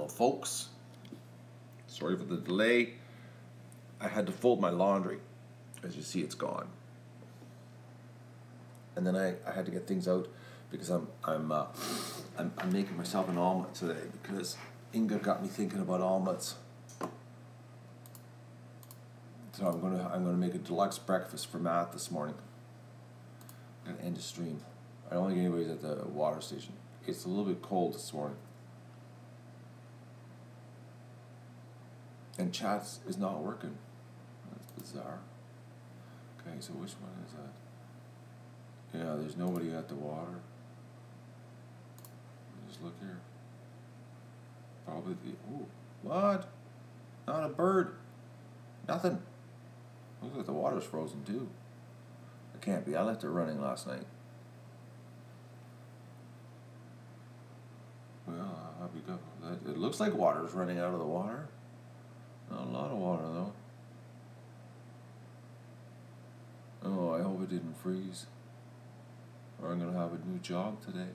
Hello folks, sorry for the delay. I had to fold my laundry. As you see, it's gone. And then I had to get things out because I'm making myself an omelet today because Inga got me thinking about omelets. So I'm gonna make a deluxe breakfast for Matt this morning. I'm gonna end the stream. I don't think anybody's at the water station. It's a little bit cold this morning. And chat is not working. That's bizarre. Okay, so which one is that? Yeah, there's nobody at the water. Just look here. Probably the... Ooh, what? Not a bird. Nothing. Looks like the water's frozen too. It can't be. I left it running last night. Well, I'll be good. It looks like water's running out of the water. Not a lot of water though. Oh, I hope it didn't freeze. Or I'm gonna have a new job today.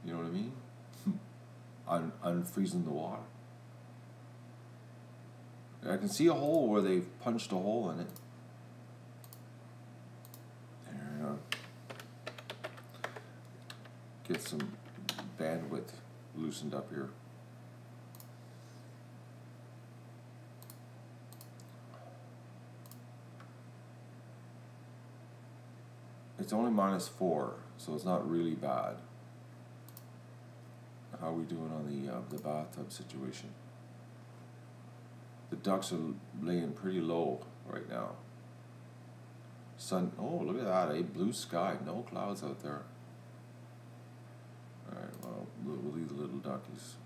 You know what I mean? Unfreezing the water. I can see a hole where they've punched a hole in it. There we go. Get some bandwidth loosened up here. It's only -4, so it's not really bad. How are we doing on the bathtub situation? The ducks are laying pretty low right now. Sun, oh look at that, blue sky, no clouds out there. Alright, well, we'll leave the little duckies.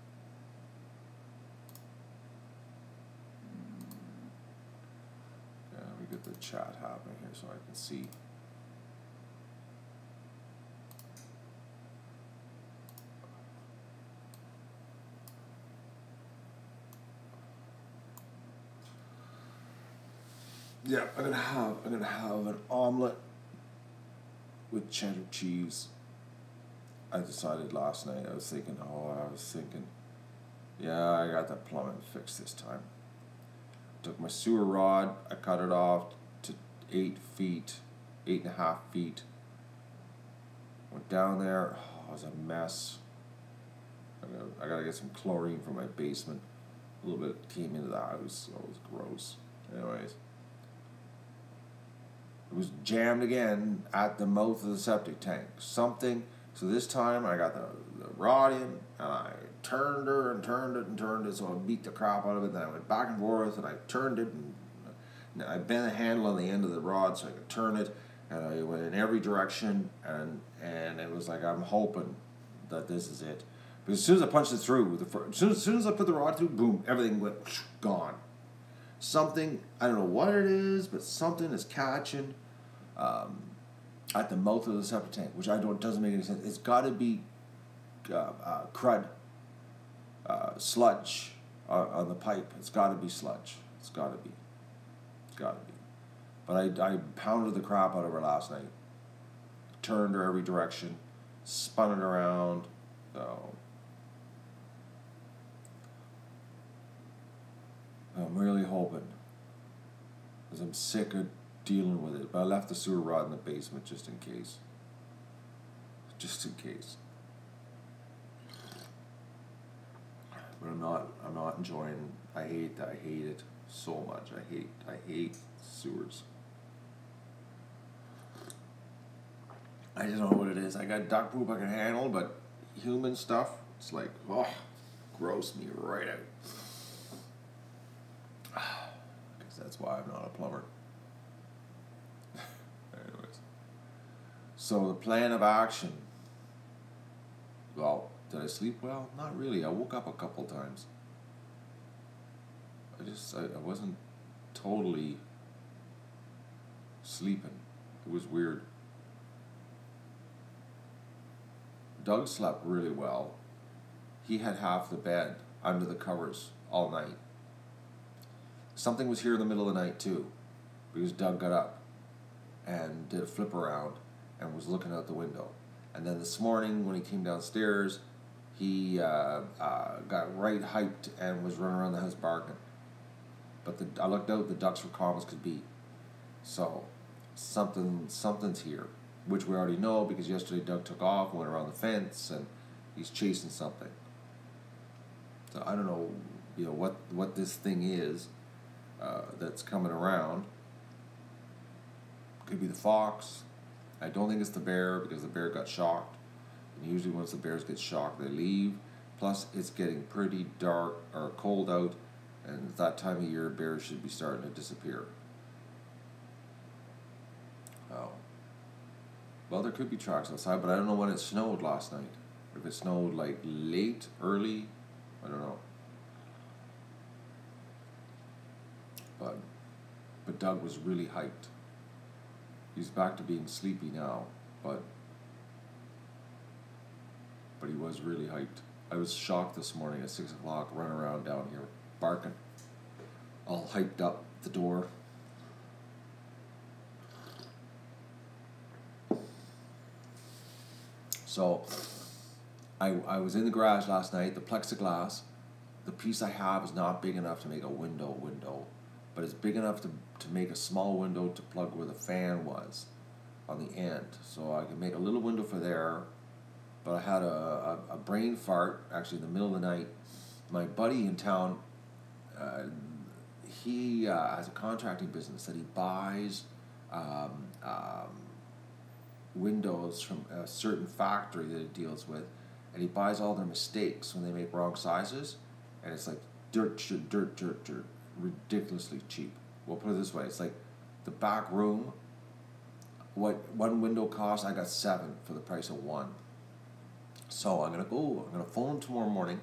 Yeah, we get the chat happening here so I can see. Yeah, I'm gonna have an omelet with cheddar cheese. I decided last night. I was thinking, yeah, I got that plumbing fixed this time. Took my sewer rod, I cut it off to 8 feet, 8.5 feet. Went down there. Oh, it was a mess. I gotta get some chlorine from my basement. A little bit came into the house, so it was gross. Anyways. It was jammed again at the mouth of the septic tank. Something. So this time I got the rod in and I turned her and turned it and turned it, so I beat the crap out of it. Then I went back and forth and I turned it and I bent the handle on the end of the rod so I could turn it, and I went in every direction, and it was like, I'm hoping that this is it. But as soon as I punched it through, as soon as I put the rod through, boom, everything went gone. Something, I don't know what it is, but something is catching at the mouth of the septic tank, which doesn't make any sense. It's got to be crud, sludge on the pipe. It's got to be sludge. It's got to be. But I pounded the crap out of her last night. Turned her every direction, spun it around. So I'm really hoping, because I'm sick of dealing with it. But I left the sewer rod in the basement just in case. Just in case. But I'm not enjoying. I hate it so much. I hate sewers. I just don't know what it is. I got duck poop I can handle, but human stuff, it's like, oh, gross me right out. Because that's why I'm not a plumber. Anyways. So the plan of action. Well, did I sleep well? Not really. I woke up a couple times. I wasn't totally sleeping. It was weird. Doug slept really well. He had half the bed under the covers all night. Something was here in the middle of the night too, because Doug got up and did a flip around and was looking out the window. And then this morning when he came downstairs, he got right hyped and was running around the house barking. But I looked out, the ducks were calm as could be. So something's here, which we already know because yesterday Doug took off, went around the fence, and he's chasing something. So I don't know, what this thing is that's coming around. Could be the fox. I don't think it's the bear because the bear got shocked. And usually once the bears get shocked, they leave. Plus, it's getting pretty dark or cold out, and at that time of year, bears should be starting to disappear. Oh. Well, there could be tracks outside, but I don't know when it snowed last night. If it snowed like late, early, I don't know. But Doug was really hyped. He's back to being sleepy now, but he was really hyped. I was shocked this morning at 6 o'clock, running around down here, barking, all hyped up the door. So, I was in the garage last night. The plexiglass, the piece I have is not big enough to make a window, but it's big enough to make a small window to plug where the fan was on the end. So I can make a little window for there. But I had a brain fart, actually, in the middle of the night. My buddy in town, he has a contracting business that he buys windows from a certain factory that he deals with, and he buys all their mistakes when they make wrong sizes, and it's like dirt, ridiculously cheap. We'll put it this way, it's like the back room, what one window costs, I got 7 for the price of 1. So I'm gonna phone tomorrow morning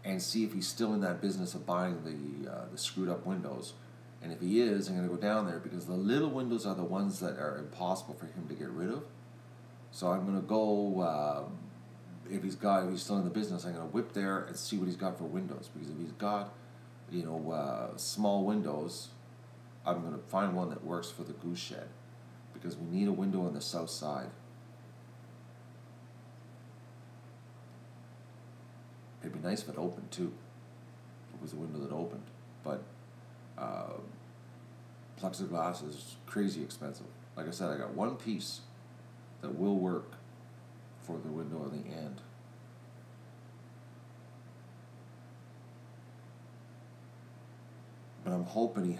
and see if he's still in that business of buying the screwed up windows. And if he is, I'm gonna go down there because the little windows are the ones that are impossible for him to get rid of. So I'm gonna go, if he's still in the business, I'm gonna whip there and see what he's got for windows. Because if he's got, small windows, I'm gonna find one that works for the goose shed, because we need a window on the south side. It'd be nice if it opened too. It was a window that opened, but plexiglass is crazy expensive. Like I said, I got one piece that will work for the window on the end. But I'm hoping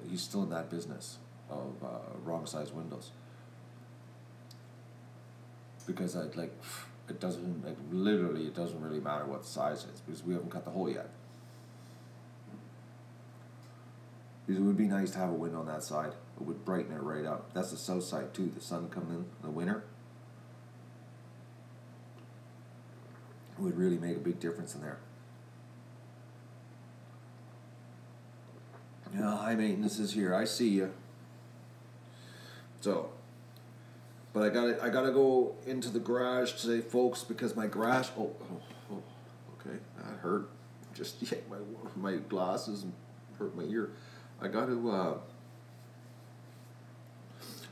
he's still in that business of wrong size windows. Because it doesn't really matter what the size is because we haven't cut the hole yet. Because it would be nice to have a window on that side. It would brighten it right up. That's the south side too. The sun coming in the winter. It would really make a big difference in there. Yeah, high maintenance is here. I see you. So, but I gotta go into the garage today, folks, because my garage. Oh, okay, that hurt. Just hit my glasses and hurt my ear. I gotta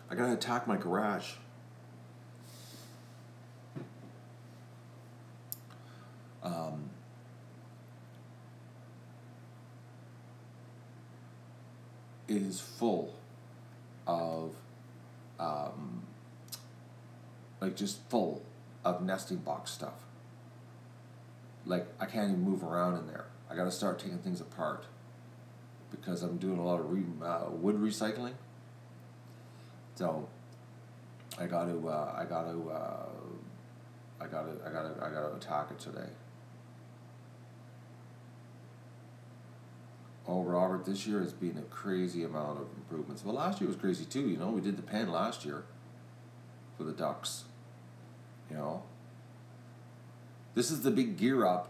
attack my garage. It is full of just full of nesting box stuff. Like, I can't even move around in there. I gotta start taking things apart because I'm doing a lot of wood recycling. So I gotta attack it today. Oh, Robert, this year has been a crazy amount of improvements. Well, last year was crazy too. We did the pen last year for the ducks. This is the big gear up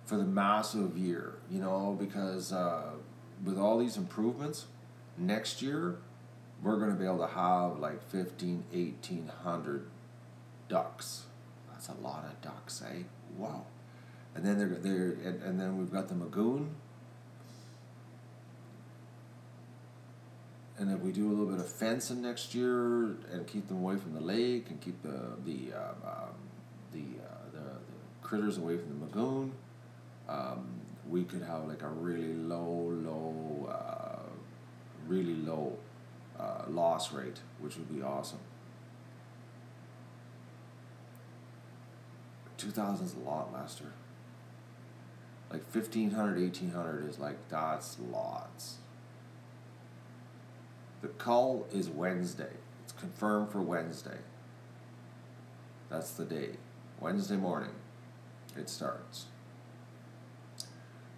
for the massive year. Because with all these improvements, next year we're going to be able to have like 1,800 ducks. That's a lot of ducks, eh? Wow. And then and then we've got the Magoon. And if we do a little bit of fencing next year and keep them away from the lake and keep the critters away from the lagoon. We could have like a really low loss rate, which would be awesome. 2,000's a lot, Lester. Like 1,500, 1,800 is like, that's lots. The cull is Wednesday. It's confirmed for Wednesday. That's the day. Wednesday morning it starts.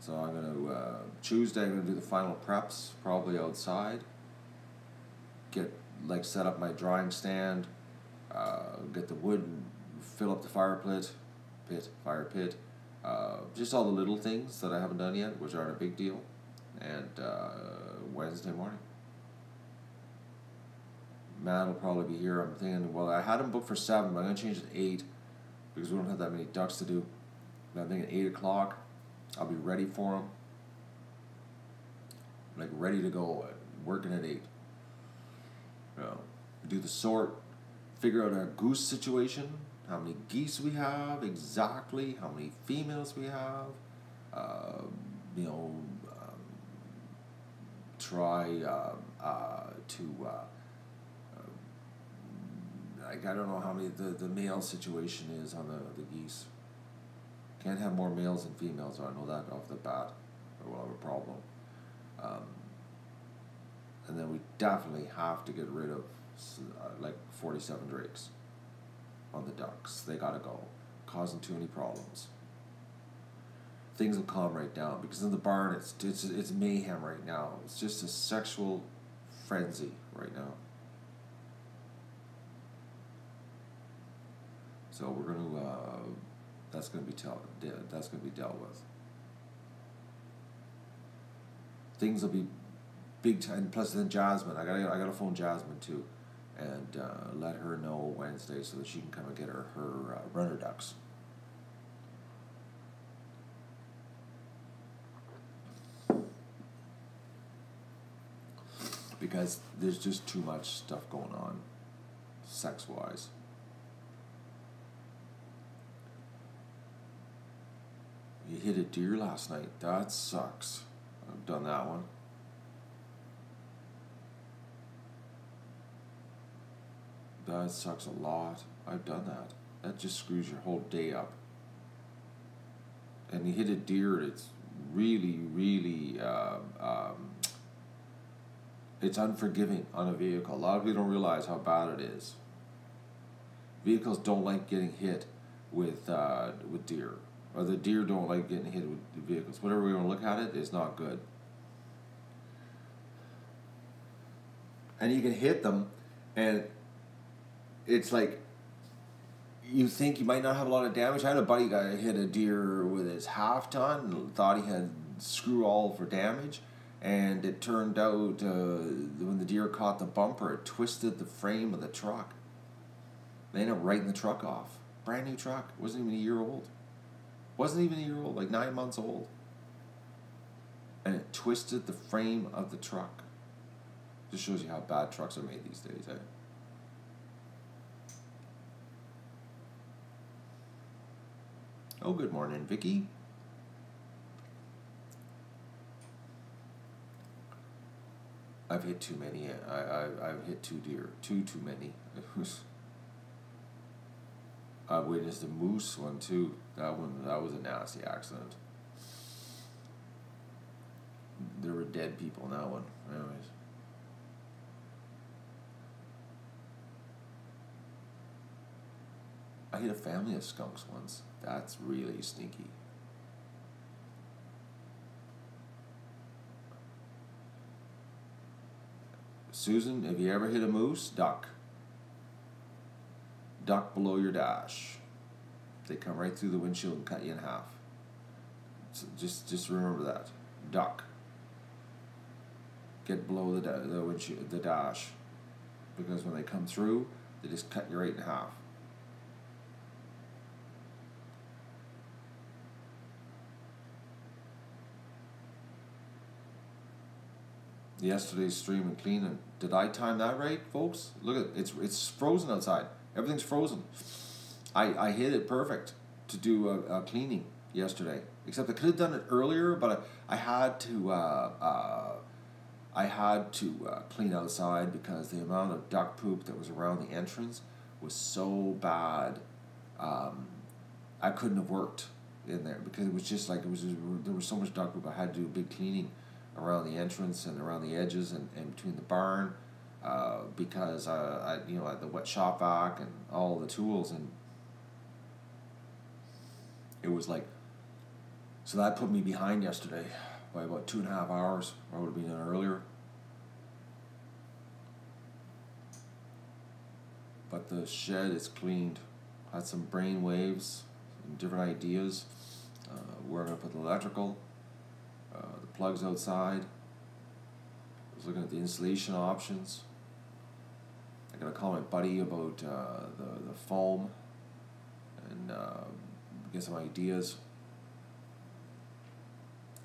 So I'm going to, Tuesday I'm going to do the final preps, probably outside. Set up my drying stand, get the wood, fill up the fire pit, just all the little things that I haven't done yet, which aren't a big deal. And Wednesday morning. Matt will probably be here. I'm thinking, well, I had him booked for 7, but I'm going to change it to 8 because we don't have that many ducks to do. But I'm thinking 8 o'clock. I'll be ready for him. Like ready to go, working at 8. Do the sort, figure out our goose situation, how many geese we have exactly, how many females we have, try I don't know how many the male situation is on the geese. Can't have more males than females, so I know that off the bat, or we'll have a problem. And then we definitely have to get rid of like 47 drakes on the ducks. They gotta go, causing too many problems. Things will calm right down because in the barn it's mayhem right now. It's just a sexual frenzy right now. So we're gonna that's gonna be dealt with. Things will be big time. Plus then Jasmine, I gotta phone Jasmine too, and let her know Wednesday so that she can come and get her runner ducks. Because there's just too much stuff going on, sex-wise. You hit a deer last night. That sucks. I've done that one. That sucks a lot. I've done that. That just screws your whole day up. And you hit a deer, it's really, really, it's unforgiving on a vehicle. A lot of people don't realize how bad it is. Vehicles don't like getting hit with deer. Or the deer don't like getting hit with the vehicles. Whatever we want to look at it, it's not good. And you can hit them, and it's like, you think you might not have a lot of damage. I had a buddy guy hit a deer with his half ton and thought he had screw all for damage. And it turned out when the deer caught the bumper, it twisted the frame of the truck. They ended up writing the truck off. Brand new truck. Wasn't even a year old. Like 9 months old. And it twisted the frame of the truck. Just shows you how bad trucks are made these days, eh? Oh, good morning, Vicky. I've hit too many. I've hit 2 deer. Too many. I witnessed a moose one too. That was a nasty accident. There were dead people in that one. Anyways. I hit a family of skunks once. That's really stinky. Susan, if you ever hit a moose, duck. Duck below your dash. They come right through the windshield and cut you in half. So just remember that. Duck. Get below the windshield, the dash, because when they come through, they just cut you right in half. Yesterday's stream and clean, and did I time that right, folks? Look at it's frozen outside. Everything's frozen. I hit it perfect. to do a cleaning yesterday. Except I could have done it earlier, but I had to clean outside because the amount of duck poop that was around the entrance was so bad. I couldn't have worked in there because it was just like there was so much duck poop. I had to do a big cleaning around the entrance and around the edges and between the barn because I had the wet shop vac and all the tools, and it was like, so that put me behind yesterday by about 2.5 hours. I would have been done earlier. But the shed is cleaned. Had some brain waves, some different ideas. Where I'm going to put the electrical, the plugs outside. I was looking at the installation options. I got to call my buddy about the foam and get some ideas.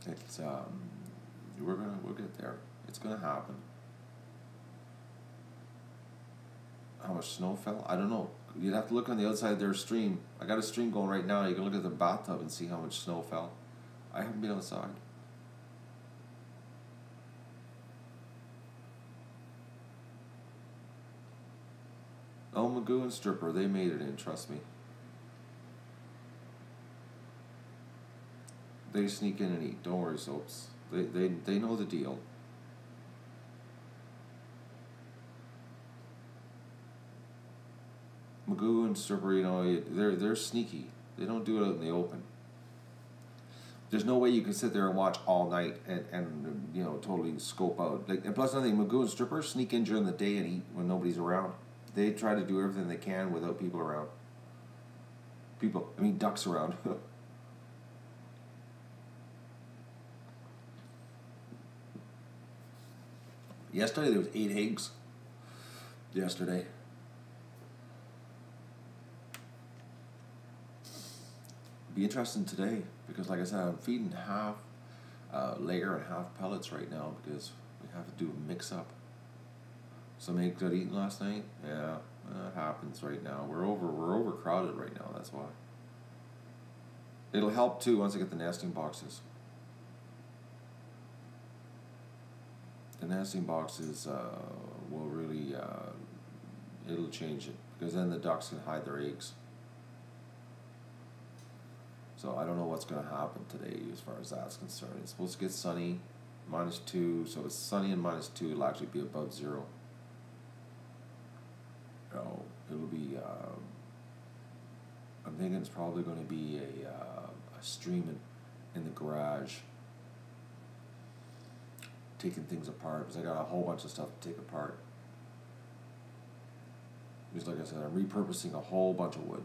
It's we'll get there. It's gonna happen. How much snow fell? I don't know. You'd have to look on the outside of their stream. I got a stream going right now. You can look at the bathtub and see how much snow fell. I haven't been outside. Oh, Magoo and Stripper, they made it in, trust me. They sneak in and eat. Don't worry, Soaps. They know the deal. Magoo and Stripper, they're sneaky. They don't do it out in the open. There's no way you can sit there and watch all night and totally scope out. And plus another thing, Magoo and Stripper sneak in during the day and eat when nobody's around. They try to do everything they can without people around. Ducks around. Yesterday there was 8 eggs. Yesterday. Be interesting today because, like I said, I'm feeding half layer and half pellets right now because we have to do a mix up. Some eggs got eaten last night. Yeah, that happens right now. We're overcrowded right now. That's why. It'll help too once I get the nesting boxes. The nesting boxes will really it'll change it because then the ducks can hide their eggs. So I don't know what's going to happen today as far as that's concerned. It's supposed to get sunny, -2. So it's sunny and -2. It'll actually be above 0. So it'll be. I'm thinking it's probably going to be a stream in the garage, taking things apart because I got a whole bunch of stuff to take apart. Just like I said, I'm repurposing a whole bunch of wood.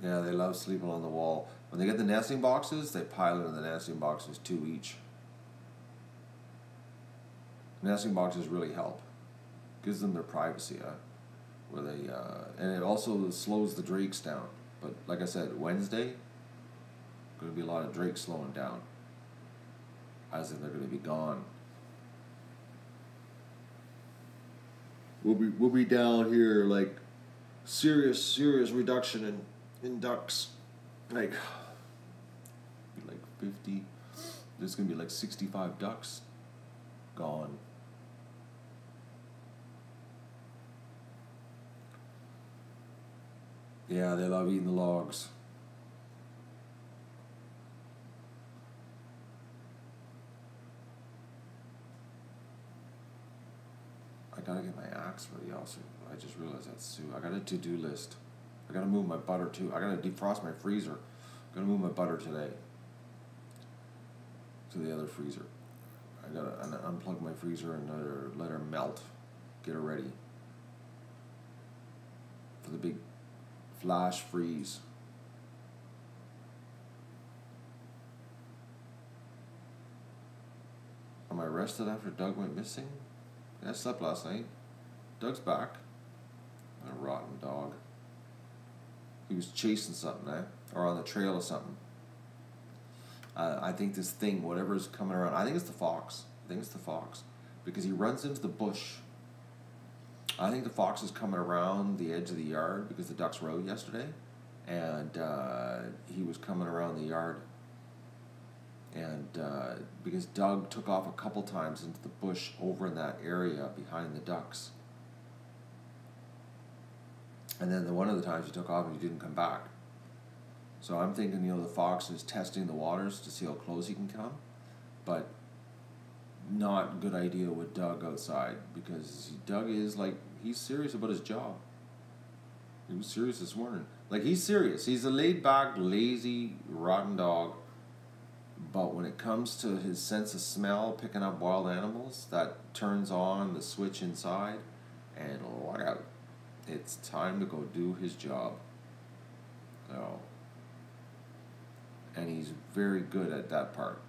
Yeah, they love sleeping on the wall. When they get the nesting boxes, they pile it in the nesting boxes, 2 each. Nesting boxes really help. Gives them their privacy, where they and it also slows the drakes down. But like I said, Wednesday, going to be a lot of drakes slowing down, as if they're going to be gone. We'll be down here like serious reduction in ducks, like 50. There's gonna be like 65 ducks gone. Yeah, they love eating the logs. I gotta get my axe ready also. I just realized that's Sue. I got a to-do list. I gotta move my butter too. I gotta defrost my freezer. I'm gonna move my butter today to the other freezer. I gotta unplug my freezer and let her melt. Get her ready for the big flash freeze. Am I rested after Doug went missing? Yeah, I slept last night. Doug's back. A rotten dog. He was chasing something, or on the trail of something. I think this thing, whatever's coming around, I think it's the fox. I think it's the fox, because he runs into the bush. I think the fox is coming around the edge of the yard because the ducks were out yesterday, and he was coming around the yard. And because Doug took off a couple times into the bush over in that area behind the ducks. And then one of the times he took off and he didn't come back. So I'm thinking, the fox is testing the waters to see how close he can come. But not a good idea with Doug outside, because Doug is he's serious about his job. He was serious this morning. He's serious. He's a laid back, lazy, rotten dog. But when it comes to his sense of smell, picking up wild animals, that turns on the switch inside, and look out. It's time to go do his job. So, and he's very good at that part,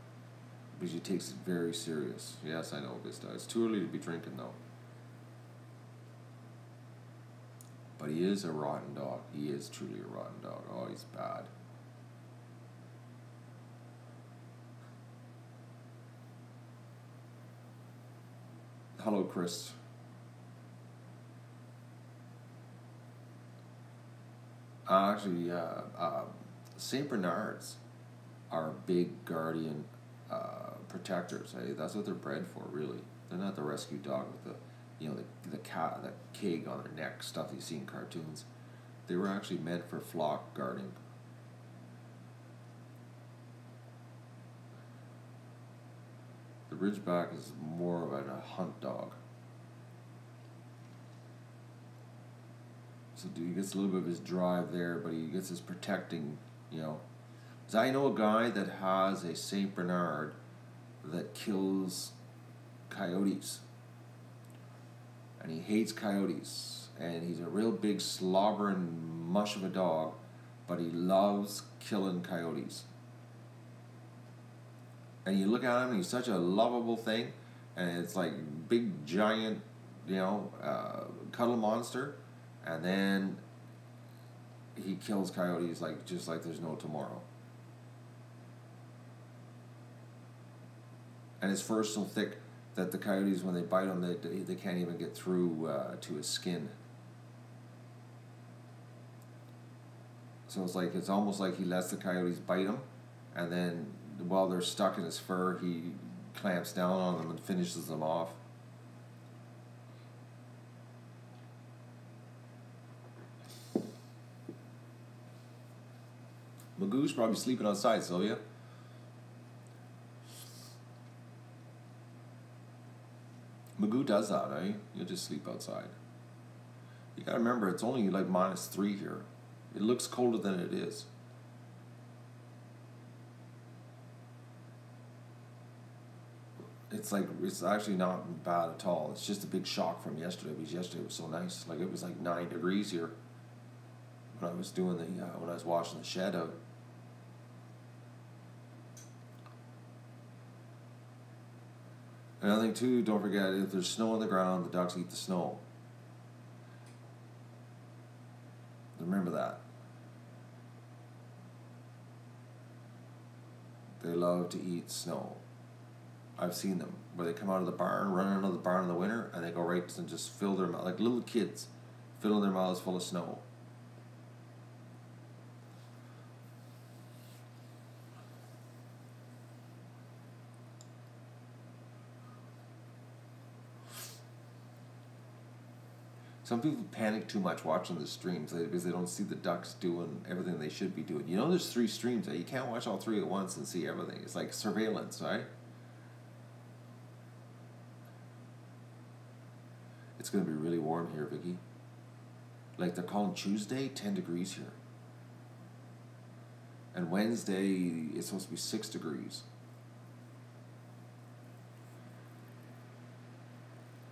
because he takes it very serious. Yes, I know, Vista. It's too early to be drinking, though. But he is a rotten dog. He is truly a rotten dog. Oh, he's bad. Hello, Chris. Actually, St. Bernards are big guardian protectors. That's what they're bred for, really. They're not the rescue dog with the cat, the keg on their neck, stuff you see in cartoons. They were actually meant for flock guarding. The Ridgeback is more of a hunt dog. So he gets a little bit of his drive there, but he gets his protecting, Because I know a guy that has a St. Bernard that kills coyotes. And he hates coyotes. And he's a real big slobbering mush of a dog, but he loves killing coyotes. And you look at him, and he's such a lovable thing, and it's like big giant, cuddle monster, and then he kills coyotes just like there's no tomorrow. And his fur's so thick that the coyotes, when they bite him, they can't even get through to his skin. So it's almost like he lets the coyotes bite him, and then while they're stuck in his fur, he clamps down on them and finishes them off. Magoo's probably sleeping outside, Sylvia. Magoo does that, eh? You'll just sleep outside. You gotta remember, it's only -3 here. It looks colder than it is. It's actually not bad at all. It's just a big shock from yesterday, because yesterday was so nice. It was 9 degrees here when I was doing when I was washing the shed out. Another thing too, don't forget, if there's snow on the ground, the ducks eat the snow. Remember that. They love to eat snow. I've seen them where they come out of the barn, run out of the barn in the winter, and they go right and just fill their mouth, like little kids, filling their mouths full of snow. Some people panic too much watching the streams because they don't see the ducks doing everything they should be doing. There's 3 streams. You can't watch all 3 at once and see everything. It's like surveillance, right? It's going to be really warm here, Vicky. They're calling Tuesday 10 degrees here. And Wednesday, it's supposed to be 6 degrees.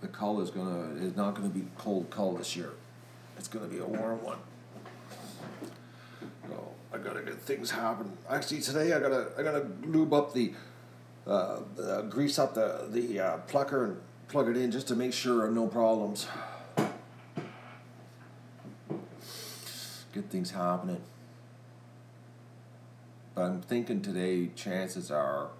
The cull is not gonna be cold cull this year. It's gonna be a warm one. So I gotta get things happen. Actually, today I gotta lube up the grease up the plucker and plug it in just to make sure no problems. Get things happening. But I'm thinking today, chances are,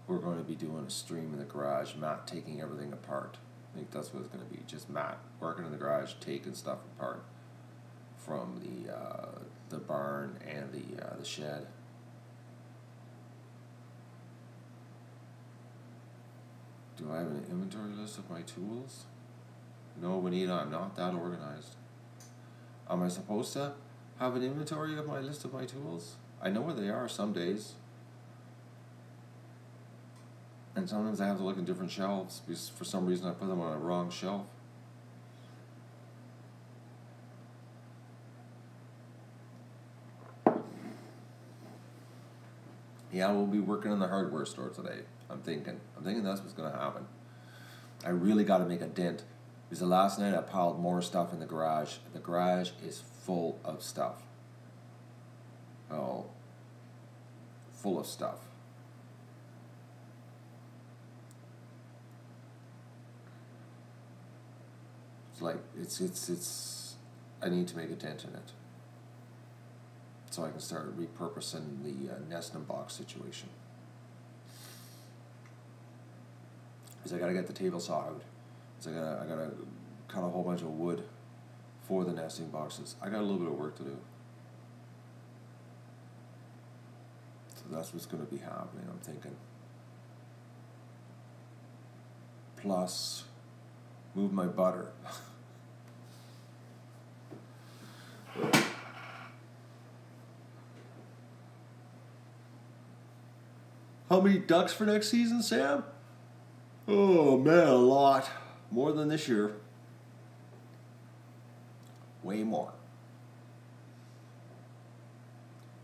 we're going to be doing a stream in the garage, Matt taking everything apart. I think that's what it's going to be. Just Matt working in the garage, taking stuff apart from the barn and the shed. Do I have an inventory list of my tools? No, Juanita, I'm not that organized. Am I supposed to have an inventory of my list of my tools? I know where they are some days. And sometimes I have to look in different shelves because for some reason I put them on a wrong shelf. Yeah, we'll be working in the hardware store today. I'm thinking that's what's going to happen. I really got to make a dent because the last night I piled more stuff in the garage. The garage is full of stuff. Oh, full of stuff. It's like it's. I need to make a dent in it, so I can start repurposing the nest and box situation. Because I gotta get the table saw out. Because I gotta cut a whole bunch of wood for the nesting boxes. I got a little bit of work to do. So that's what's gonna be happening, I'm thinking. Plus, move my butter. How many ducks for next season, Sam? Oh man, a lot. More than this year. Way more.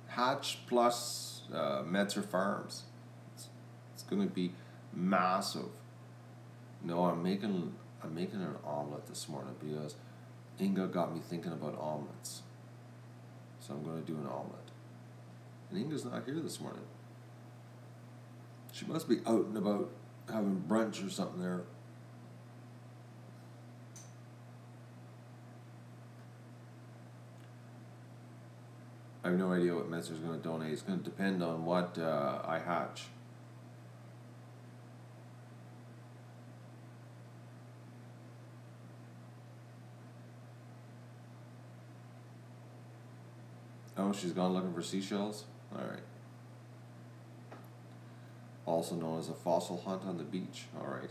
Hatch plus Metzer Farms. It's going to be massive. No, I'm making an omelet this morning because Inga got me thinking about omelets. So I'm going to do an omelet. And Inga's not here this morning. She must be out and about having brunch or something there. I have no idea what Metzer's going to donate. It's going to depend on what I hatch. Oh, she's gone looking for seashells? Alright. Also known as a fossil hunt on the beach. Alright.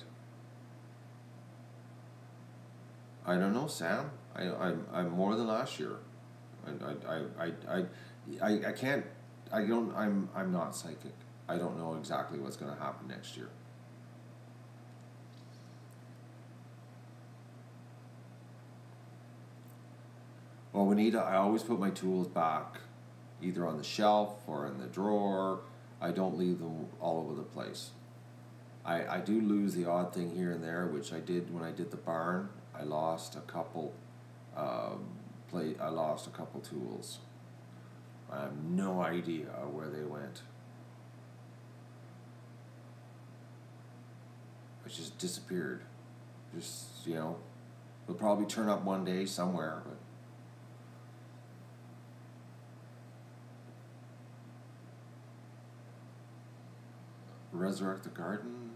I don't know, Sam. I'm more than last year. I can't. I don't. I'm not psychic. I don't know exactly what's going to happen next year. Well, Juanita, I always put my tools back, either on the shelf or in the drawer. I don't leave them all over the place. I do lose the odd thing here and there, which I did when I did the barn. I lost a couple. I lost a couple tools. I have no idea where they went. It just disappeared. Just, they'll probably turn up one day somewhere, but resurrect the garden?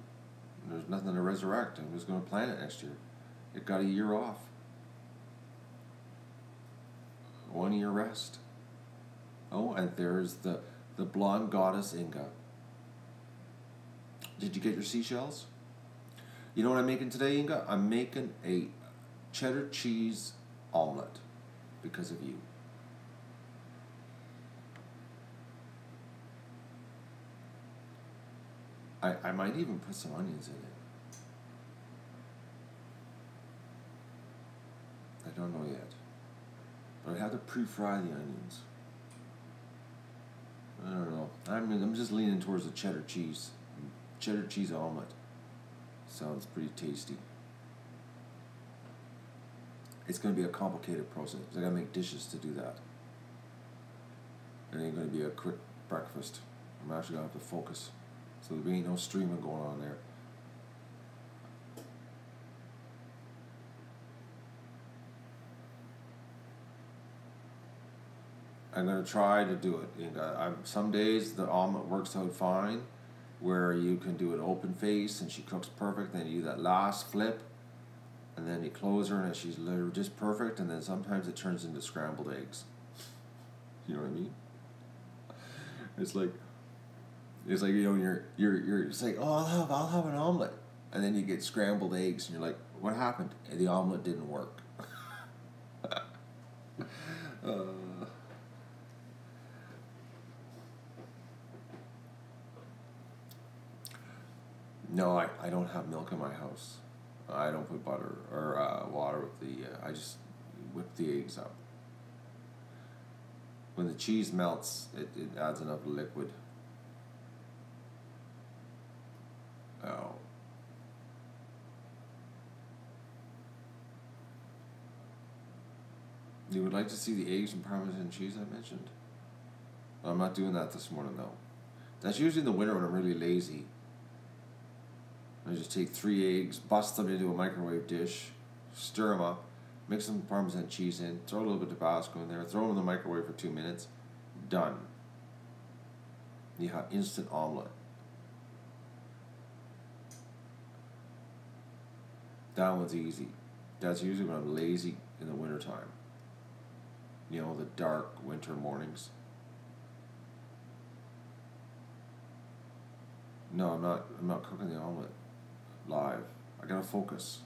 There's nothing to resurrect. I was going to plant it next year. It got a year off. 1 year rest. Oh, and there's the blonde goddess Inga. Did you get your seashells? You know what I'm making today, Inga? I'm making a cheddar cheese omelet because of you. I might even put some onions in it. I don't know yet. But I have to pre-fry the onions. I don't know. I'm just leaning towards the cheddar cheese. Cheddar cheese omelet. Sounds pretty tasty. It's going to be a complicated process. I got to make dishes to do that. It ain't going to be a quick breakfast. I'm actually going to have to focus. So there ain't no streaming going on there. I'm going to try to do it. Some days the omelet works out fine, where you can do an open face and she cooks perfect, then you do that last flip, and then you close her and she's literally just perfect, and then sometimes it turns into scrambled eggs. You know what I mean? It's like you know, you're it's like, oh, I'll have an omelet, and then you get scrambled eggs and you're like, what happened? And the omelet didn't work. No, I don't have milk in my house. I don't put butter or water with the. I just whip the eggs up. When the cheese melts, it adds enough liquid. Oh. You would like to see the eggs and Parmesan cheese I mentioned? I'm not doing that this morning though. That's usually in the winter when I'm really lazy. I just take 3 eggs, bust them into a microwave dish, stir them up, mix some Parmesan cheese in, throw a little bit of Tabasco in there, throw them in the microwave for 2 minutes, done. You have instant omelet. That one's easy. That's usually when I'm lazy in the wintertime. You know, the dark winter mornings. No, I'm not cooking the omelet live. I gotta focus.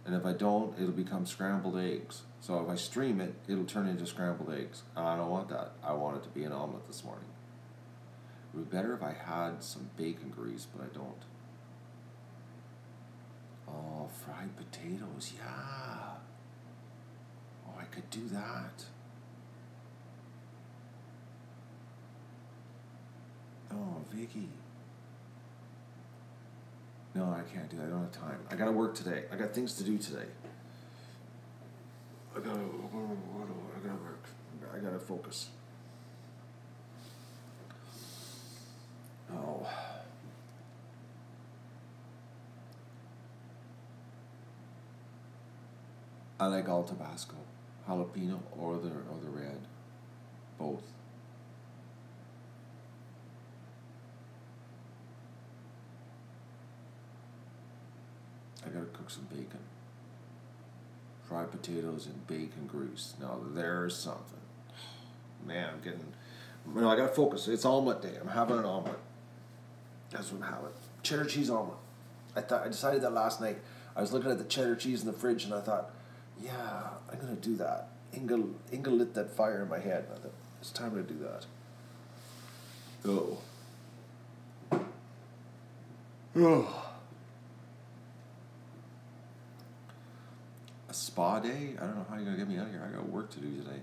And if I don't, it'll become scrambled eggs. So if I stream it, it'll turn into scrambled eggs. I don't want that. I want it to be an omelet this morning. It would be better if I had some bacon grease, but I don't. Oh, fried potatoes, yeah. Oh, I could do that. Oh, Vicky. No, I can't do that. I don't have time. I gotta work today. I got things to do today. I gotta work. I gotta focus. Oh. I like all Tabasco, jalapeno or the red, both. I gotta cook some bacon. Fried potatoes and bacon grease. Now there's something. Man, I'm getting. I gotta focus. It's omelet day. I'm having an omelet. That's what I'm having. Cheddar cheese omelet. I decided that last night. I was looking at the cheddar cheese in the fridge and I thought, yeah, I'm gonna do that. Inga lit that fire in my head. And I thought, it's time to do that. Oh. A spa day? I don't know how you're gonna get me out of here. I got work to do today.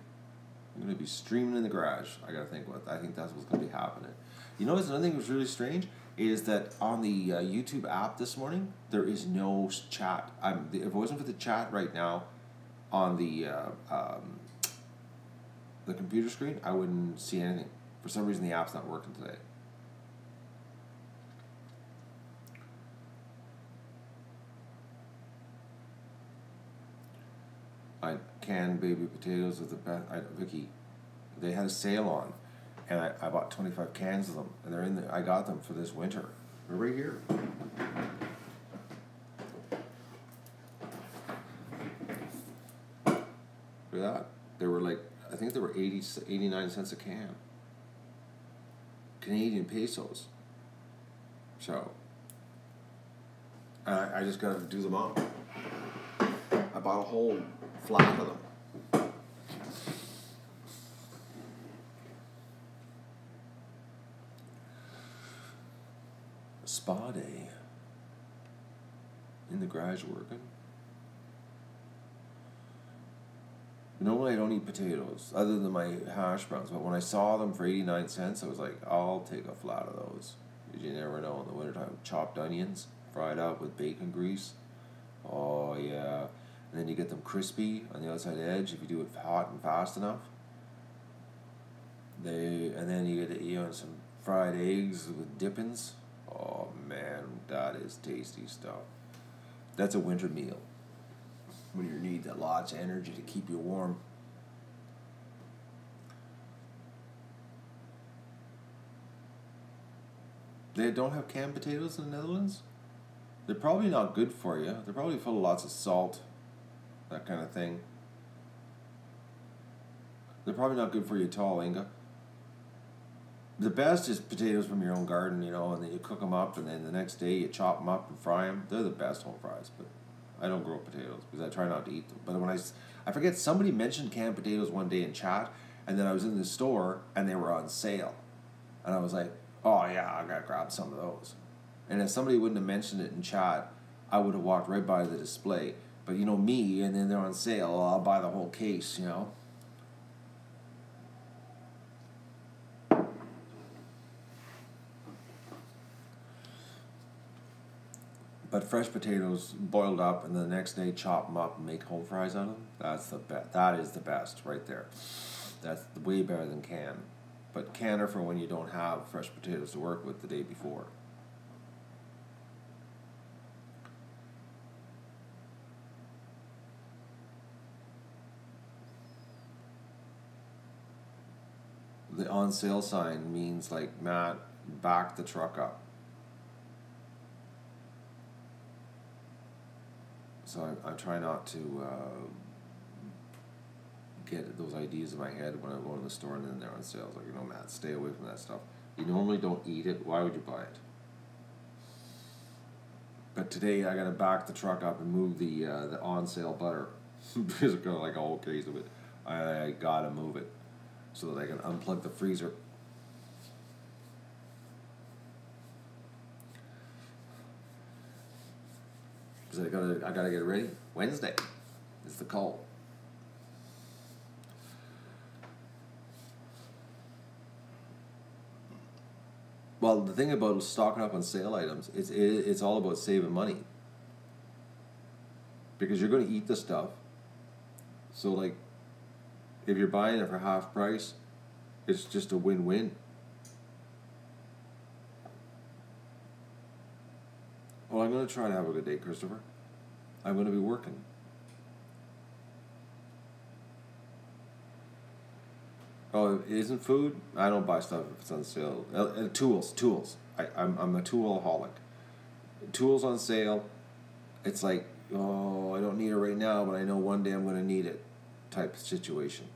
I'm gonna be streaming in the garage. I gotta think what. I think that's what's gonna be happening. You know, another thing that was really strange is that on the YouTube app this morning there is no chat. If it wasn't for the chat right now on the computer screen, I wouldn't see anything. For some reason, the app's not working today. I canned baby potatoes with the best. Vicky, they had a sale on, and I bought 25 cans of them, and they're in the. I got them for this winter. They're right here. Look at that. They were like, I think they were 89 cents a can. Canadian pesos. So, I just got to do them up. I bought a whole flat of them. Spa day. In the garage working. Normally I don't eat potatoes, other than my hash browns, but when I saw them for 89 cents, I was like, I'll take a flat of those. Because you never know in the wintertime. Chopped onions, fried up with bacon grease. Oh, yeah. And then you get them crispy on the outside edge if you do it hot and fast enough. And then you get some fried eggs with dippings. Oh, man, that is tasty stuff. That's a winter meal. When you need that lots of energy to keep you warm. They don't have canned potatoes in the Netherlands? They're probably not good for you. They're probably full of lots of salt, that kind of thing. They're probably not good for you at all, Inga. The best is potatoes from your own garden, you know, and then you cook them up, and then the next day you chop them up and fry them. They're the best home fries, but I don't grow potatoes because I try not to eat them. But when I forget, somebody mentioned canned potatoes one day in chat, and then I was in the store and they were on sale, and I was like, oh yeah, I gotta grab some of those. And if somebody wouldn't have mentioned it in chat, I would have walked right by the display. But you know me, and then they're on sale, I'll buy the whole case, you know. But fresh potatoes boiled up, and the next day chop them up and make home fries out of them. That's the best. That is the best right there. That's way better than canned. But canned are for when you don't have fresh potatoes to work with the day before. The on sale sign means like, Matt, back the truck up. So I try not to get those ideas in my head when I go to the store and then they're on sale. It's like, you know, Matt, stay away from that stuff. You normally don't eat it. Why would you buy it? But today I gotta back the truck up and move the on sale butter because I've got like a whole case of it. I gotta move it so that I can unplug the freezer. Because I gotta get it ready. Wednesday is the call. Well, the thing about stocking up on sale items, it's all about saving money. Because you're going to eat the stuff. So, like, if you're buying it for half price, it's just a win-win. Well, I'm going to try to have a good day, Christopher. I'm going to be working. Oh, it isn't food? I don't buy stuff if it's on sale. Tools. I'm a toolaholic. Tools on sale, it's like, oh, I don't need it right now, but I know one day I'm going to need it type of situation.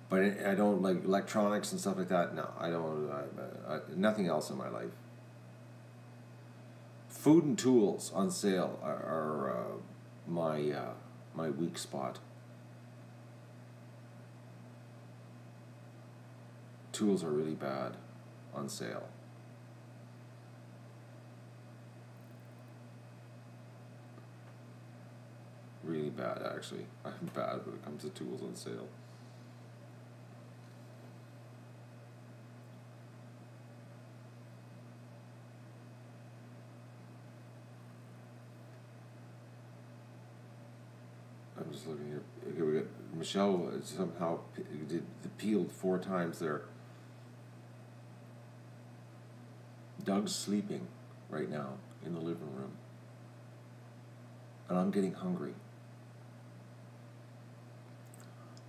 But I don't like electronics and stuff like that. No, I don't. Nothing else in my life. Food and tools on sale are my weak spot. Tools are really bad on sale. Really bad, actually. I'm bad when it comes to tools on sale. I'm just looking here. Okay, we got Michelle somehow did peeled 4 times there. Doug's sleeping right now in the living room. And I'm getting hungry.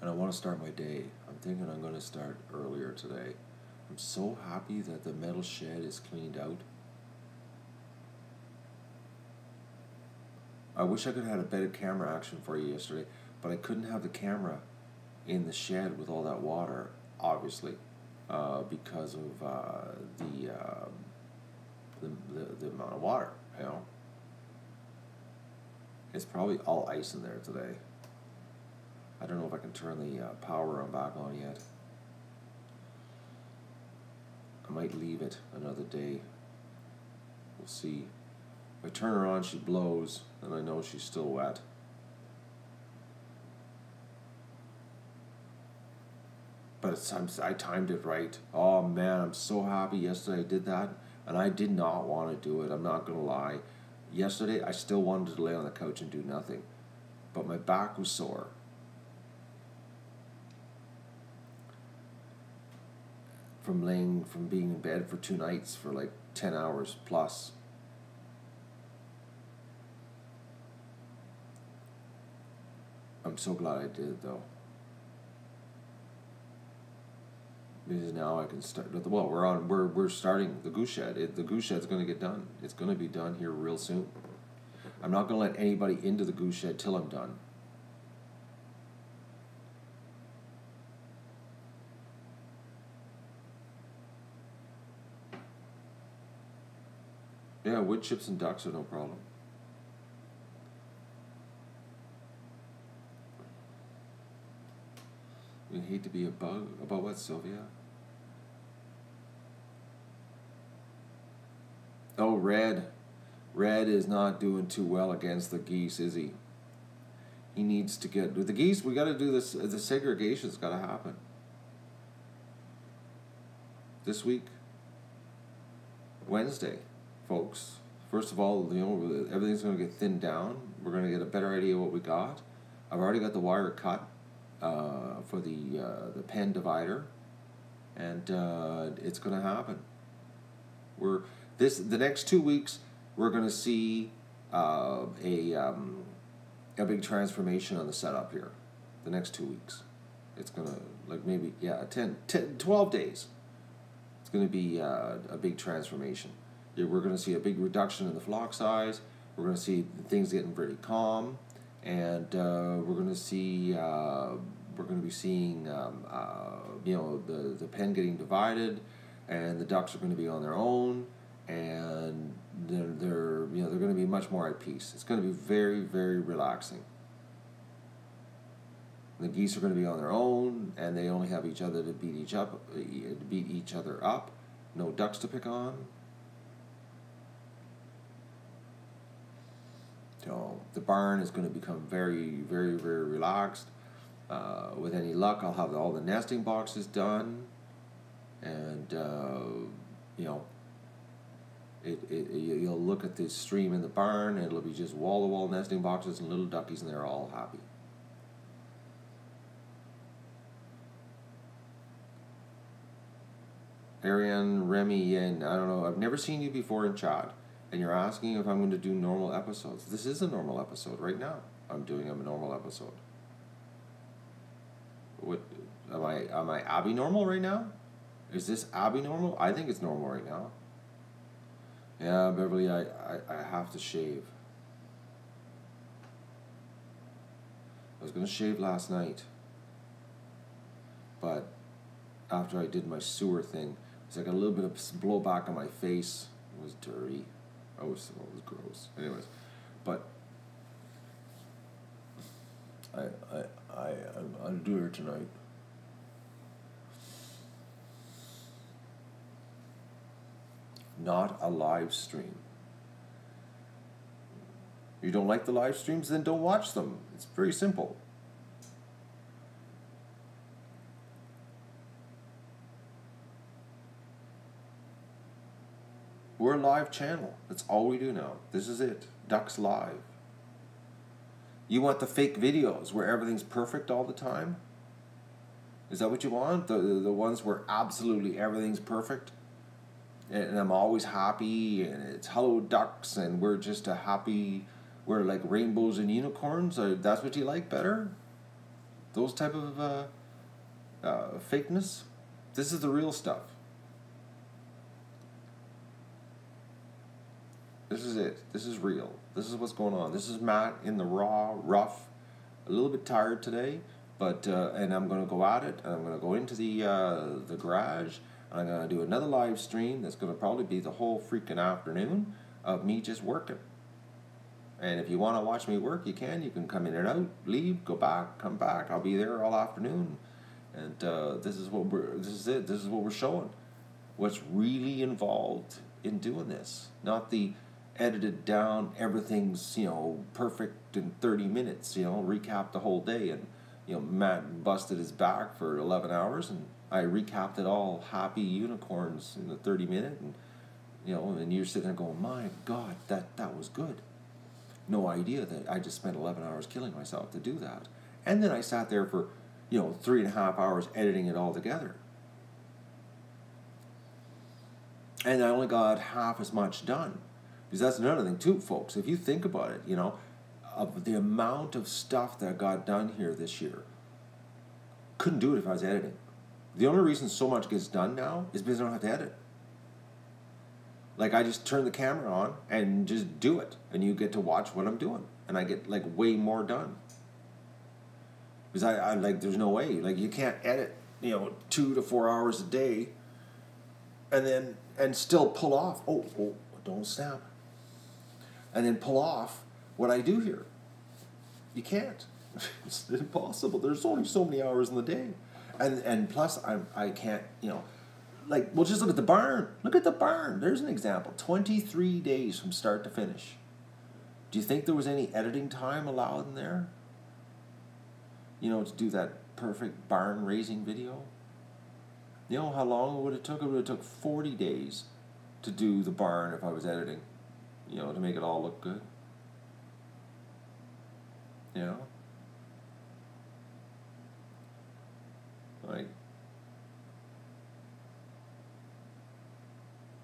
And I want to start my day. I'm thinking I'm going to start earlier today. I'm so happy that the metal shed is cleaned out. I wish I could have had a better camera action for you yesterday, but I couldn't have the camera in the shed with all that water, obviously, because of the amount of water, you know. It's probably all ice in there today. I don't know if I can turn the power back on yet. I might leave it another day. We'll see. If I turn her on, she blows, and I know she's still wet. But I timed it right. Oh man, I'm so happy yesterday I did that. And I did not want to do it, I'm not going to lie. Yesterday, I still wanted to lay on the couch and do nothing. But my back was sore. From being in bed for 2 nights for like 10 hours plus. I'm so glad I did, though. Because now I can start. Well, we're starting the goose shed. The goose shed's going to get done. It's going to be done here real soon. I'm not going to let anybody into the goose shed till I'm done. Yeah, wood chips and ducks are no problem. You hate to be a bug. About what, Sylvia? Oh, Red. Red is not doing too well against the geese, is he? He needs to get... With the geese, we got to do this. The segregation's got to happen. This week. Wednesday, folks. First of all, everything's going to get thinned down. We're going to get a better idea of what we got. I've already got the wire cut for the pen divider. And it's going to happen. The next 2 weeks, we're going to see a big transformation on the setup here. The next 2 weeks. It's going to, 12 days. It's going to be a big transformation. We're going to see a big reduction in the flock size. We're going to see things getting very calm. And we're going to see, the pen getting divided. And the ducks are going to be on their own. And they're going to be much more at peace. It's going to be very, very relaxing. The geese are going to be on their own, and they only have each other to beat each other up. No ducks to pick on. So the barn is going to become very, very, very relaxed. With any luck, I'll have all the nesting boxes done, and you'll look at this stream in the barn, and it'll be just wall-to-wall nesting boxes and little duckies, and they're all happy. Ariane, Remy, and I don't know, I've never seen you before in chat, and you're asking if I'm going to do normal episodes. This is a normal episode right now. I'm doing a normal episode. What, am I abnormal right now? Is this abnormal? I think it's normal right now. Yeah, Beverly, I have to shave. I was going to shave last night, but after I did my sewer thing, I got a little bit of blowback on my face. It was dirty. It was gross. Anyways, but I'll do it tonight. Not a live stream. You don't like the live streams, then don't watch them. It's very simple. We're a live channel. That's all we do now. This is it. Ducks Live. You want the fake videos where everything's perfect all the time? Is that what you want? The ones where absolutely everything's perfect? And I'm always happy, and it's hello ducks, and we're just we're like rainbows and unicorns. That's what you like better? Those type of fakeness? This is the real stuff. This is it. This is real. This is what's going on. This is Matt in the raw, rough, a little bit tired today, but and I'm going to go at it. And I'm going to go into the garage, and I'm going to do another live stream that's going to probably be the whole freaking afternoon of me just working. And if you want to watch me work, you can. You can come in and out, leave, go back, come back. I'll be there all afternoon. And this is what we're showing. What's really involved in doing this, not the edited down, everything's perfect in 30 minutes. Recap the whole day, and Matt busted his back for 11 hours, and I recapped it all, happy unicorns in the 30-minute, and you're sitting there going, my God, that was good. No idea that I just spent 11 hours killing myself to do that, and then I sat there for 3.5 hours editing it all together. And I only got half as much done. Because that's another thing too, folks. If you think about it, of the amount of stuff that got done here this year, couldn't do it if I was editing. The only reason so much gets done now is because I don't have to edit. Like, I just turn the camera on and just do it, and you get to watch what I'm doing, and I get like way more done. Because I like, there's no way, like, you can't edit, 2 to 4 hours a day, and still pull off. Oh, don't snap. And then pull off what I do here. You can't. It's impossible. There's only so many hours in the day, and plus I can't, like, well, just look at the barn. Look at the barn. There's an example. 23 days from start to finish. Do you think there was any editing time allowed in there? To do that perfect barn raising video? You know how long it would have took? It would have took 40 days to do the barn if I was editing, to make it all look good. Like,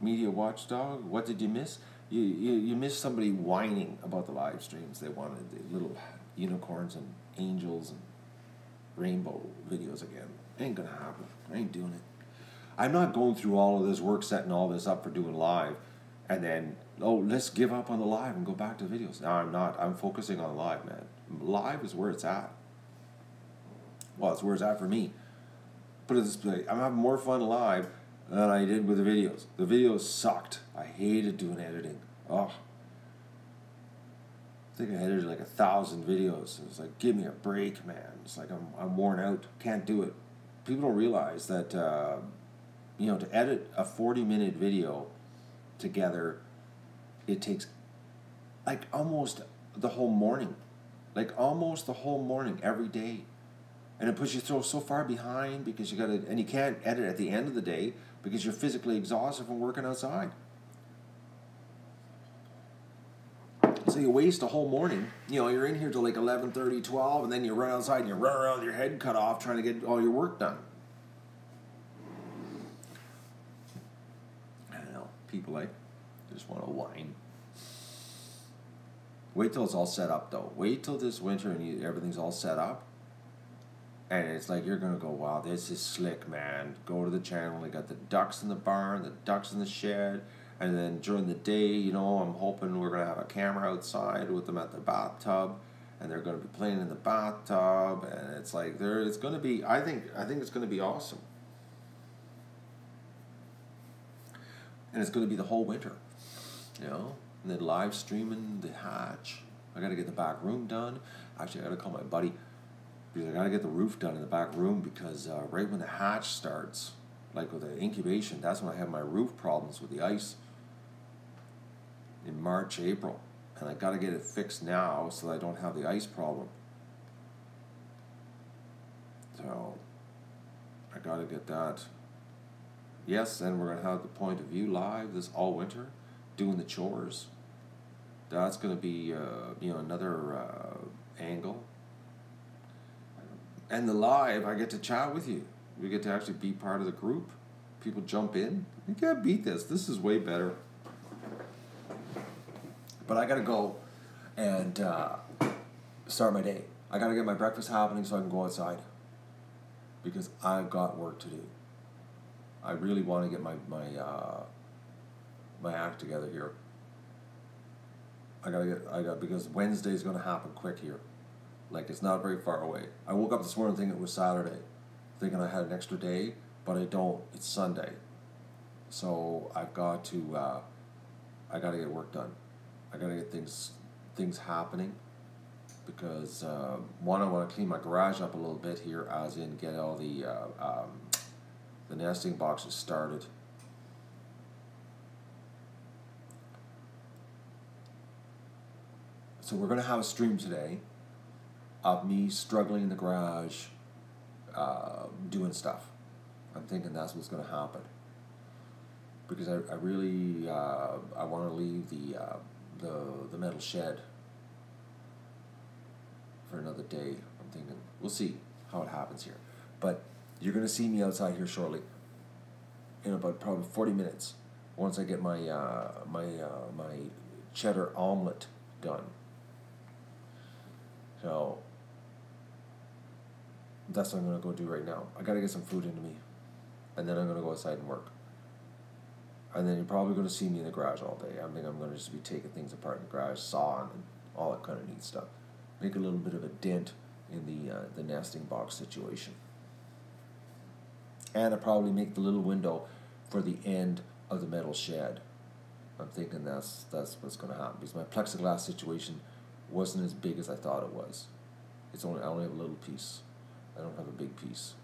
media watchdog, what did you miss? You missed somebody whining about the live streams. They wanted the little unicorns and angels and rainbow videos again. Ain't gonna happen. I ain't doing it. I'm not going through all of this work, setting all this up for doing live, and then, let's give up on the live and go back to videos. No, I'm not. I'm focusing on live, man. Live is where it's at. Well, it's where it's at for me. Put it this way, I'm having more fun live than I did with the videos. The videos sucked. I hated doing editing. Oh. I think I edited like 1,000 videos. It was like, give me a break, man. It's like I'm worn out. Can't do it. People don't realize that, to edit a 40-minute video together, it takes like almost the whole morning. Like almost the whole morning every day. And it puts you so far behind because and you can't edit at the end of the day because you're physically exhausted from working outside. So you waste a whole morning. You're in here till like 11:30, 12, and then you run outside and you run around with your head cut off trying to get all your work done. I don't know. People just want to whine. Wait till it's all set up, though. Wait till this winter and everything's all set up. And it's like, you're going to go, wow, this is slick, man. Go to the channel. They got the ducks in the barn, the ducks in the shed. And then during the day, I'm hoping we're going to have a camera outside with them at the bathtub. And they're going to be playing in the bathtub. And it's like, it's going to be, I think it's going to be awesome. And it's going to be the whole winter, And then live streaming the hatch. I got to get the back room done. Actually, I got to call my buddy. Because I got to get the roof done in the back room because right when the hatch starts, like with the incubation, that's when I have my roof problems with the ice in March, April. And I got to get it fixed now so that I don't have the ice problem. So I got to get that. Yes, and we're going to have the point of view live this all winter, doing the chores. That's going to be, another angle. And the live, I get to chat with you. We get to actually be part of the group. People jump in. You can't beat this. This is way better. But I got to go and start my day. I got to get my breakfast happening so I can go outside. Because I've got work to do. I really want to get my act together here. Because Wednesday's going to happen quick here. Like, it's not very far away. I woke up this morning thinking it was Saturday, thinking I had an extra day, but I don't. It's Sunday. So I've got to, I got to get work done. I got to get things happening because, one, I want to clean my garage up a little bit here, as in get all the nesting boxes started. So we're going to have a stream today of me struggling in the garage, doing stuff. I'm thinking that's what's going to happen. Because I really, I want to leave the metal shed for another day. I'm thinking, we'll see how it happens here. But you're going to see me outside here shortly, in about probably 40 minutes, once I get my my cheddar omelet done. So that's what I'm going to go do right now. I got to get some food into me. and then I'm going to go outside and work. And then you're probably going to see me in the garage all day. I think I'm going to just be taking things apart in the garage, sawing, and all that kind of neat stuff. Make a little bit of a dent in the nesting box situation. And I probably make the little window for the end of the metal shed. I'm thinking that's what's going to happen, because my plexiglass situation wasn't as big as I thought it was. I only have a little piece. I don't have a big piece.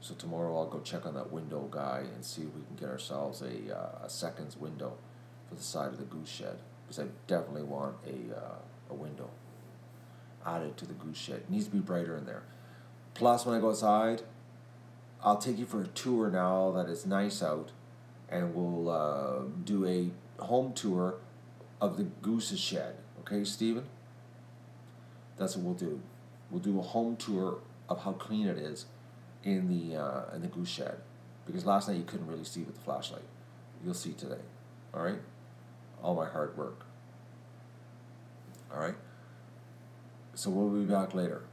So tomorrow I'll go check on that window guy and see if we can get ourselves a seconds window for the side of the goose shed, because I definitely want a window added to the goose shed. It needs to be brighter in there. Plus, when I go outside, I'll take you for a tour now that it's nice out, and we'll do a home tour of the goose's shed. Okay, Stephen? That's what we'll do. We'll do a home tour of how clean it is in the goose shed, because last night you couldn't really see with the flashlight. You'll see today. All right? All my hard work. All right? So we'll be back later.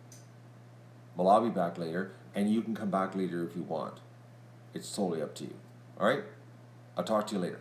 Well, I'll be back later, and you can come back later if you want. It's totally up to you. All right? I'll talk to you later.